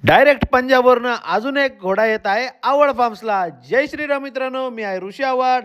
Direct पंजाबवरनं अजून एक घोडा येत आहे आवड फार्म्सला. जय श्रीराम मित्रांनो, मी आहे ऋषी आव्हाड.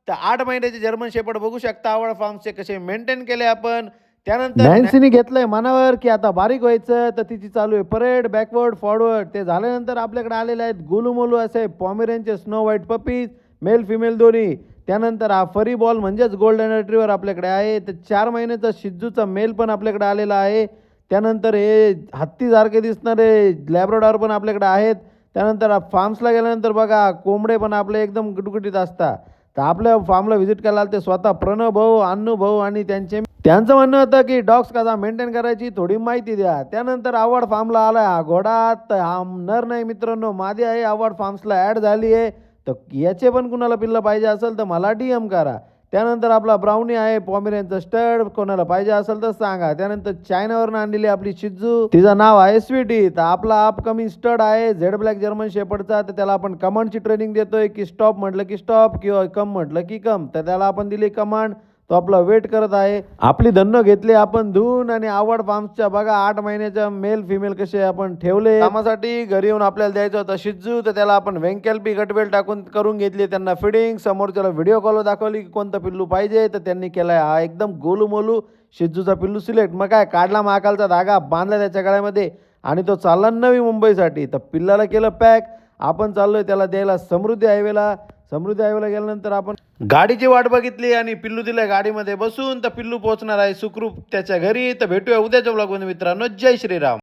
तर 8 महिन्याचे जर्मन शेपर्ड बघू शकता आवड फार्म्सचे कसे मेंटेन केले आपण. त्यानंतर नॅन्सीने घेतलंय मनावर की आता बारीक व्हायचं, तर तिची चालू आहे परेड बॅकवर्ड फॉरवर्ड. ते झाल्यानंतर आपल्याकडे आलेले आहेत गोलूमोलू असे पॉमेरेनचे snow white puppies, male female दोन्ही. त्यानंतर हा फरी बॉल म्हणजेच गोल्डन रिट्रीव्हर आपल्याकडे आहे. तर 4 महिन्याचा शिजूचा मेल पण आपल्याकडे आलेला आहे. त्यानंतर हे हत्तीसारखे दिसणारे लॅब्राडॉर पण आपल्याकडे आहेत. त्यानंतर फार्म्सला गेल्यानंतर बघा कोंबडे पण आपले एकदम गुटगुटीत असतात. तर आपल्या फार्मला व्हिजिट करायला आले ते स्वतः प्रणव भाऊ, अन्नू भाऊ आणि त्यांचं म्हणणं होतं की डॉग्स कसा मेंटेन करायची थोडी माहिती द्या. त्यानंतर आवड फार्मला आला हा घोडा. तर हा नर नाही मित्रांनो, मादी आहे. आवड फार्म्सला ॲड झाली आहे. तर याचे पण कुणाला पिल्लं पाहिजे असेल तर मला DM करा. त्यानंतर आपला ब्राउनी आहे पॉमेरेनचा स्टड, कोणाला पाहिजे असेल तर सांगा. त्यानंतर चायनावरून आणलेली आपली शिजू, तिचं नाव आहे स्वीटी. तर आपला अपकमिंग स्टड आहे झेड ब्लॅक जर्मन शेपर्डचा. तर त्याला आपण कमांडची ट्रेनिंग देतोय की स्टॉप म्हटलं की स्टॉप किंवा कम म्हटलं की कम. तर त्याला आपण दिली कमांड, तो आपला वेट करत आहे. आपली धन्न घेतली आपण धुवून आणि आवड फार्म्सच्या बघा 8 महिन्याच्या मेल फिमेल कसे आपण ठेवले कामासाठी. घरी येऊन आपल्याला द्यायचं होतं शिजू, तर त्याला आपण वेंकॅल्पी गटवेल टाकून करून घेतली त्यांना फिडिंग. समोर त्याला व्हिडिओ कॉल दाखवली की कोणतं पिल्लू पाहिजे, तर त्यांनी केलाय हा एकदम गोलू मोलू शिजूचा पिल्लू सिलेक्ट. मग काय काढला महाकालचा धागा, बांधला त्याच्या गळ्यामध्ये आणि तो चालला नवी मुंबईसाठी. तर पिल्लाला केलं पॅक. आपण चाललोय त्याला द्यायला समृद्धी हायवेला. समृद्धी हायवेला गेल्यानंतर आपण गाडीची वाट बघितली आणि पिल्लू दिलं गाडीमध्ये बसून. तर पिल्लू पोहोचणार आहे सुखरूप त्याच्या घरी. तर भेटूया उद्याच्या ब्लॉगमध्ये मित्रांनो. जय श्रीराम.